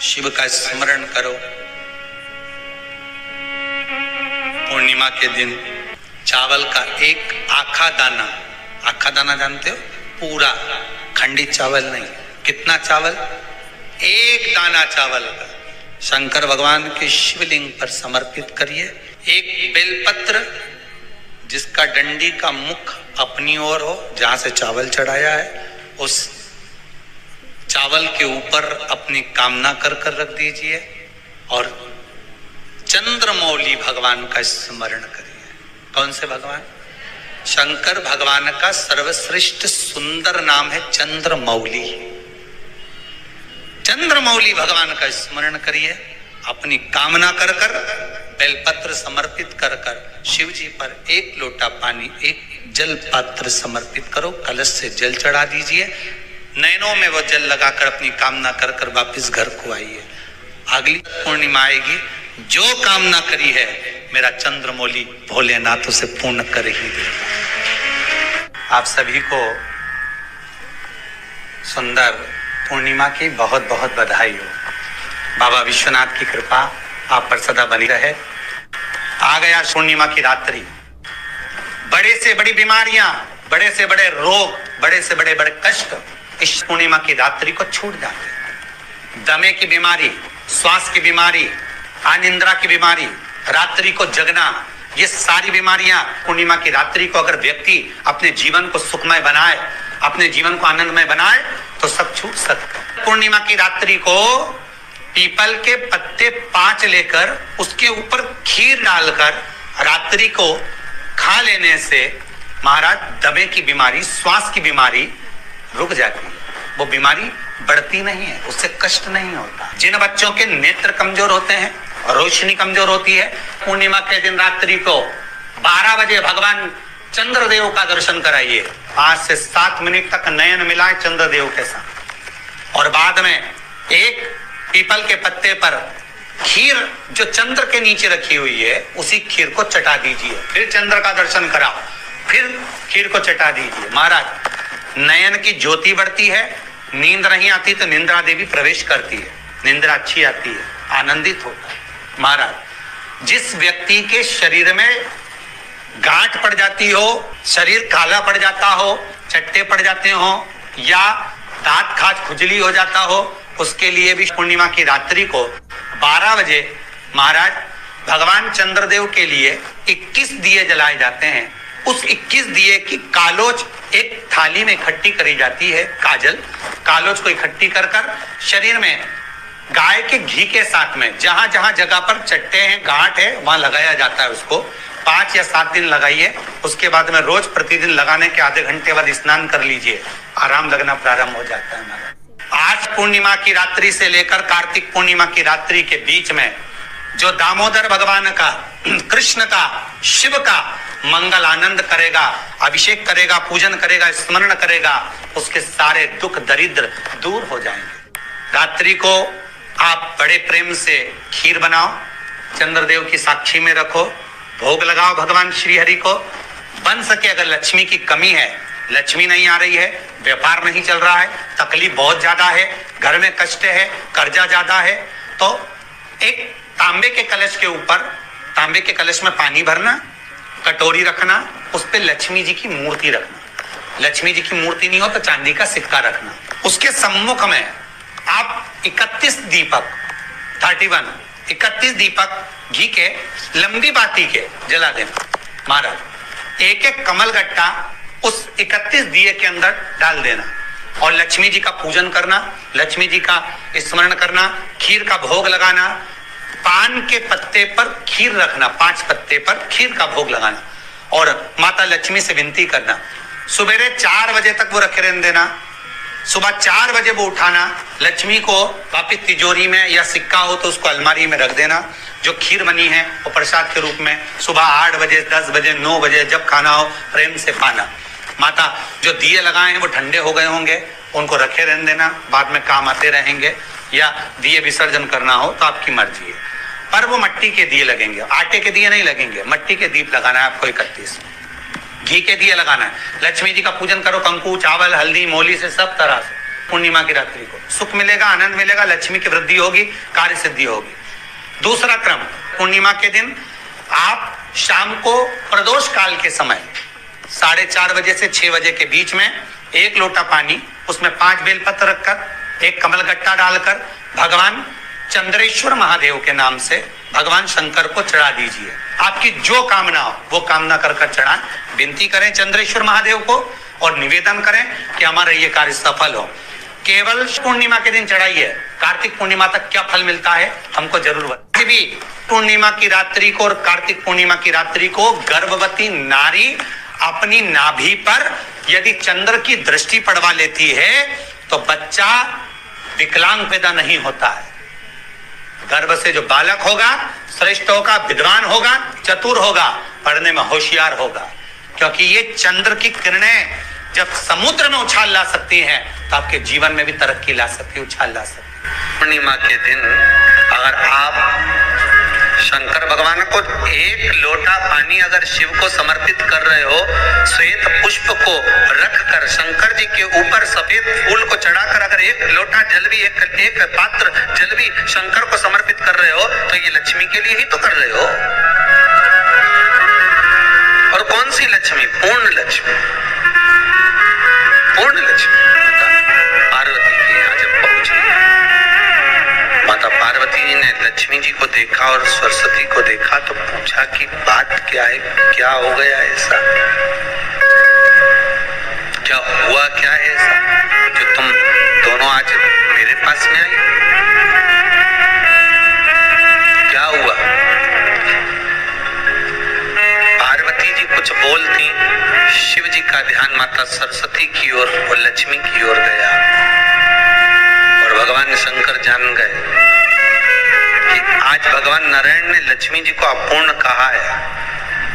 शिव का स्मरण करो। पूर्णिमा के दिन चावल का एक आखा दाना जानते हो, पूरा खंडित चावल नहीं, कितना चावल, एक दाना चावल का शंकर भगवान के शिवलिंग पर समर्पित करिए। एक बेलपत्र जिसका डंडी का मुख अपनी ओर हो, जहां से चावल चढ़ाया है, उस चावल के ऊपर अपनी कामना कर कर रख दीजिए और चंद्रमौली भगवान का स्मरण करिए। कौन से भगवान? शंकर भगवान का सर्वश्रेष्ठ सुंदर नाम है चंद्रमौली। चंद्रमौली भगवान का स्मरण करिए। अपनी कामना कर कर बेलपत्र समर्पित कर कर शिव जी पर एक लोटा पानी, एक जल पात्र समर्पित करो, कलश से जल चढ़ा दीजिए। नैनों में वो जल लगाकर अपनी कामना कर कर वापिस घर को आइए। अगली पूर्णिमा आएगी, जो कामना करी है मेरा चंद्रमौली भोलेनाथ उसे पूर्ण कर ही देगा। आप सभी को सुंदर पूर्णिमा की बहुत बहुत बधाई हो। बाबा विश्वनाथ की कृपा आप पर सदा बनी रहे। आ गया पूर्णिमा की रात्रि। बड़े से बड़ी बीमारियां, बड़े से बड़े रोग, बड़े से बड़े बड़े कष्ट इस पूर्णिमा की रात्रि को छूट जाते हैं। दमे की बीमारी, श्वास की बीमारी, अनिद्रा की बीमारी, रात्रि को जगना, ये सारी बीमारियां पूर्णिमा की रात्रि को अगर व्यक्ति अपने जीवन को सुखमय बनाए, अपने जीवन को आनंदमय बनाए तो सब छूट सकता है। पूर्णिमा की रात्रि को पीपल के पत्ते 5 लेकर उसके ऊपर खीर डालकर रात्रि को खा लेने से महाराज दमे की बीमारी, श्वास की बीमारी रुक जाती है। वो बीमारी बढ़ती नहीं है, उससे कष्ट नहीं होता। जिन बच्चों के नेत्र कमजोर होते हैं, रोशनी कमजोर होती है, पूर्णिमा के दिन रात्रि को 12 बजे भगवान चंद्रदेव का दर्शन कराइए। 5 से 7 मिनट तक नयन मिलाए चंद्रदेव के साथ और बाद में एक पीपल के पत्ते पर खीर जो चंद्र के नीचे रखी हुई है उसी खीर को चटा दीजिए। फिर चंद्र का दर्शन कराओ, फिर खीर को चटा दीजिए। महाराज नयन की ज्योति बढ़ती है, नींद नहीं आती तो निंद्रा देवी प्रवेश करती है, निंद्रा अच्छी आती है, आनंदित होता है। महाराज जिस व्यक्ति के शरीर में गांठ पड़ जाती हो, शरीर काला पड़ जाता हो, चट्टे पड़ जाते हो या दांत खाज खुजली हो जाता हो, उसके लिए भी पूर्णिमा की रात्रि को 12 बजे महाराज भगवान चंद्रदेव के लिए 21 दिए जलाए जाते हैं। उस 21 दिए की कालोच एक थाली में इकट्ठी करी जाती है। कालोच को इकट्ठी कर कर शरीर में गाय के घी के साथ में जहां जहां जगह पर चट्टे हैं, गांठ है, वहां लगाया जाता है। उसको 5 या 7 दिन लगाइए। उसके बाद में रोज प्रतिदिन लगाने के आधे घंटे बाद स्नान कर लीजिए, आराम लगना प्रारंभ हो जाता है। आज पूर्णिमा की रात्रि से लेकर कार्तिक पूर्णिमा की रात्रि के बीच में जो दामोदर भगवान का, कृष्ण का, शिव का मंगल आनंद करेगा, अभिषेक करेगा, पूजन करेगा, स्मरण करेगा, उसके सारे दुख दरिद्र दूर हो जाएंगे। रात्रि को आप बड़े प्रेम से खीर बनाओ, चंद्रदेव की साक्षी में रखो, भोग लगाओ भगवान श्री हरि को। बन सके अगर लक्ष्मी की कमी है, लक्ष्मी नहीं आ रही है, व्यापार नहीं चल रहा है, तकलीफ बहुत ज्यादा है, घर में कष्ट है, कर्जा ज्यादा है, तो एक तांबे के कलश के ऊपर, तांबे के कलश में पानी भरना, कटोरी रखना, उस पे लक्ष्मी जी की मूर्ति रखना। लक्ष्मी जी की मूर्ति नहीं हो तो चांदी का सिक्का रखना। उसके सम्मुख में आप 31 दीपक घी के लंबी बाती के जला देना। महाराज एक एक कमल गट्टा उस 31 दिए के अंदर डाल देना और लक्ष्मी जी का पूजन करना, लक्ष्मी जी का स्मरण करना, खीर का भोग लगाना, पान के पत्ते पर खीर रखना, 5 पत्ते पर खीर का भोग लगाना और माता लक्ष्मी से विनती करना। सुबेरे 4 बजे तक वो रखे रहने देना, सुबह 4 बजे वो उठाना, लक्ष्मी को वापिस तिजोरी में या सिक्का हो तो उसको अलमारी में रख देना। जो खीर बनी है वो प्रसाद के रूप में सुबह 8 बजे, 10 बजे, 9 बजे जब खाना हो प्रेम से पाना। माता जो दिए लगाए हैं वो ठंडे हो गए होंगे, उनको रखे रहने देना, बाद में काम आते रहेंगे, या दिए विसर्जन करना हो तो आपकी मर्जी है। पर वो मिट्टी के दिए लगेंगे, आटे के दिए नहीं लगेंगे, मिट्टी के दीप लगाना है आपको। 31 घी के दिए लगाना है। लक्ष्मी जी का पूजन करो, कंकु, चावल, हल्दी, मोली से सब तरह से। पूर्णिमा की रात्रि को सुख मिलेगा, आनंद मिलेगा, लक्ष्मी की वृद्धि होगी, कार्य सिद्धि होगी। दूसरा क्रम, पूर्णिमा के दिन आप शाम को प्रदोष काल के समय 4:30 बजे से 6 बजे के बीच में 1 लोटा पानी, उसमें 5 बेलपत्र रखकर, 1 कमलगट्टा डालकर भगवान चंद्रेश्वर महादेव के नाम से भगवान शंकर को चढ़ा दीजिए। आपकी जो कामना हो वो कामना कर चढ़ाएं, विनती करें चंद्रेश्वर महादेव को और निवेदन करें कि हमारा ये कार्य सफल हो। केवल पूर्णिमा के दिन चढ़ाइए, कार्तिक पूर्णिमा तक क्या फल मिलता है हमको जरूर बताइए। भी पूर्णिमा की रात्रि को और कार्तिक पूर्णिमा की रात्रि को गर्भवती नारी अपनी नाभि पर यदि चंद्र की दृष्टि पड़वा लेती है तो बच्चा विकलांग पैदा नहीं होता है। गर्भ से जो बालक होगा श्रेष्ठ होगा, विद्वान होगा, चतुर होगा, पढ़ने में होशियार होगा, क्योंकि ये चंद्र की किरणें जब समुद्र में उछाल ला सकती हैं तो आपके जीवन में भी तरक्की ला सकती है, उछाल ला सकती है। पूर्णिमा के दिन अगर आप शंकर भगवान को 1 लोटा पानी अगर शिव को समर्पित कर रहे हो, श्वेत पुष्प को रखकर शंकर जी के ऊपर सफेद फूल को चढ़ाकर अगर 1 लोटा जल भी, एक पात्र जल भी शंकर को समर्पित कर रहे हो तो ये लक्ष्मी के लिए ही तो कर रहे हो। और कौन सी लक्ष्मी? पूर्ण लक्ष्मी। पूर्ण लक्ष्मी पार्वती के यहाँ जब पहुंची, माता पार्वती जी ने लक्ष्मी जी को देखा और सरस्वती को देखा तो पूछा कि बात क्या है, क्या हो गया ऐसा, क्या हुआ, क्या है ऐसा जो तुम दोनों आज मेरे पास में आई, क्या हुआ? पार्वती जी कुछ बोलती, शिव जी का ध्यान माता सरस्वती की ओर और लक्ष्मी की ओर गया और भगवान शंकर जान गए कि आज भगवान नारायण ने लक्ष्मी जी को अपूर्ण कहा है।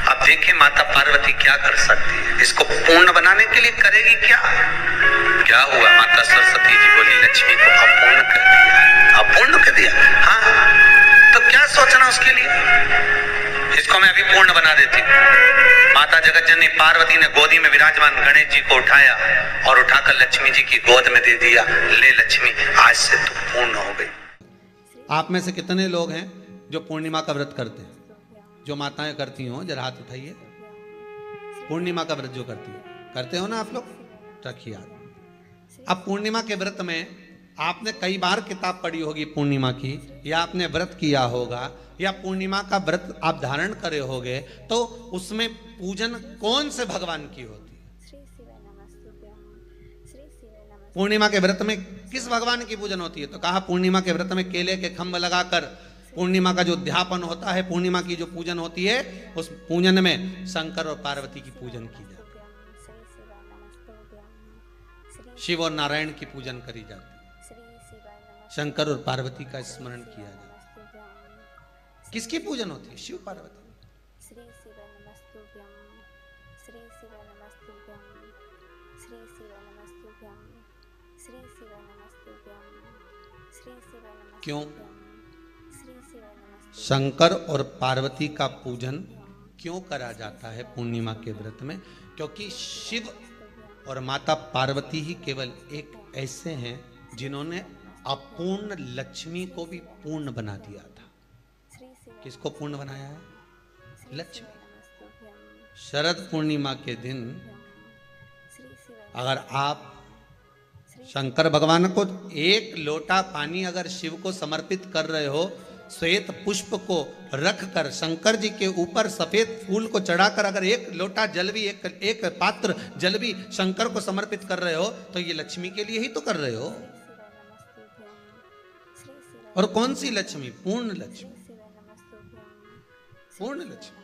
अब देखिए माता पार्वती क्या कर सकती है, इसको पूर्ण बनाने के लिए करेगी क्या? क्या हुआ? माता सरस्वती जी बोली लक्ष्मी को अपूर्ण कर दिया। अपूर्ण कर दिया? हाँ, तो क्या सोचना उसके लिए, इसको मैं अभी पूर्ण बना देती। माता जगत जननी पार्वती ने गोदी में विराजमान गणेश जी को उठाया और उठाकर लक्ष्मी जी की गोद में दे दिया। ले लक्ष्मी, आज से तू पूर्ण हो गई। आप में से कितने लोग हैं जो पूर्णिमा का व्रत करते हैं? जो माताएं करती हो जरा हाथ उठाइए। पूर्णिमा का व्रत जो करते हो ना आप लोग, रखिए हाथ। अब पूर्णिमा के व्रत में आपने कई बार किताब पढ़ी होगी पूर्णिमा की, या आपने व्रत किया होगा, या पूर्णिमा का व्रत आप धारण करे होगे, तो उसमें पूजन कौन से भगवान की होती है? पूर्णिमा के व्रत में किस भगवान की पूजन होती है? तो कहा पूर्णिमा के व्रत में केले के खंभ लगाकर पूर्णिमा का जो अध्यापन होता है, पूर्णिमा की जो पूजन होती है, उस पूजन में शंकर और पार्वती की पूजन की जाती है। शिव और नारायण की पूजन करी जाती है, शंकर और पार्वती का स्मरण किया जाता है। किसकी पूजन होती है? शिव पार्वती। क्यों? शंकर और पार्वती का पूजन क्यों करा जाता है पूर्णिमा के व्रत में? क्योंकि शिव और माता पार्वती ही केवल एक ऐसे हैं जिन्होंने अपूर्ण लक्ष्मी को भी पूर्ण बना दिया था। किसको पूर्ण बनाया है? लक्ष्मी। शरद पूर्णिमा के दिन अगर आप शंकर भगवान को 1 लोटा पानी अगर शिव को समर्पित कर रहे हो, श्वेत पुष्प को रखकर शंकर जी के ऊपर सफेद फूल को चढ़ाकर अगर 1 लोटा जल भी, एक पात्र जल भी शंकर को समर्पित कर रहे हो, तो ये लक्ष्मी के लिए ही तो कर रहे हो। और कौन सी लक्ष्मी? पूर्ण लक्ष्मी। पूर्ण लक्ष्मी।